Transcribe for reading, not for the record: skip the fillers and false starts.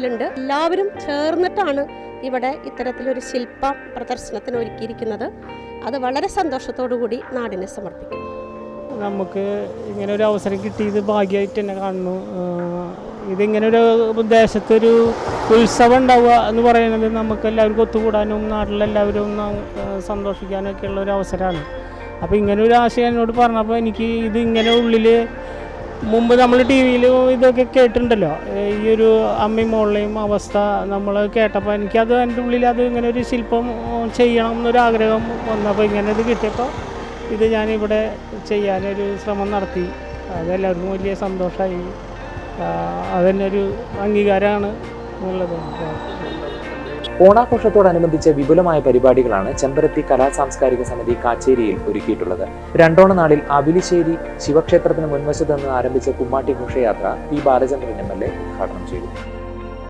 നാട്ടിലുണ്ട്. എല്ലാവരും ചേർന്നിട്ടാണ് ഇവിടെ ഇത്തരത്തിലൊരു ശില്പ പ്രദർശനത്തിന് ഒരുക്കിയിരിക്കുന്നത്. അത് വളരെ സന്തോഷത്തോടു കൂടി നാടിനെ സമർപ്പിക്കും. നമുക്ക് ഇങ്ങനെ ഒരു അവസരം കിട്ടിയത് ഭാഗ്യമായിട്ട് തന്നെ കാണുന്നു. ഇതിങ്ങനെ ഒരു ദേശത്തൊരു ഉത്സവം ഉണ്ടാവുക എന്ന് പറയുന്നത് നമുക്ക് എല്ലാവർക്കും ഒത്തുകൂടാനും നാട്ടിലെല്ലാവരും സന്തോഷിക്കാനൊക്കെ ഉള്ള ഒരു അവസരമാണ്. അപ്പോൾ ഇങ്ങനെ ഒരു ആശയം എന്നോട് പറഞ്ഞപ്പോൾ എനിക്ക് ഇത് ഇങ്ങനെ ഉള്ളിൽ മുമ്പ് നമ്മൾ ടി വിയിലും ഇതൊക്കെ കേട്ടിട്ടുണ്ടല്ലോ, ഈ ഒരു അമ്മയും മോളെയും അവസ്ഥ നമ്മൾ കേട്ടപ്പോൾ എനിക്കത് എൻ്റെ ഉള്ളിൽ അത് ഇങ്ങനെ ഒരു ശില്പം ചെയ്യണം എന്നൊരാഗ്രഹം വന്നപ്പോൾ ഇങ്ങനെ ഇത് കിട്ടിയപ്പോൾ ഇത് ഞാനിവിടെ ചെയ്യാനൊരു ശ്രമം നടത്തി. അതെല്ലാവർക്കും വലിയ സന്തോഷമായി. അതുതന്നെ ഒരു അംഗീകാരമാണ് എന്നുള്ളത്. ഓണാഘോഷത്തോടനുബന്ധിച്ച് വിപുലമായ പരിപാടികളാണ് ചെമ്പരത്തി കലാ സാംസ്കാരിക സമിതി കാച്ചേരിയിൽ ഒരുക്കിയിട്ടുള്ളത്. രണ്ടോണ നാളിൽ അബിലിശ്ശേരി ശിവക്ഷേത്രത്തിന് മുൻവശത്ത് നിന്ന് ആരംഭിച്ച കുമ്മാട്ടി ഘോഷയാത്ര പി ബാലചന്ദ്രൻ MLA ഉദ്ഘാടനം ചെയ്തു.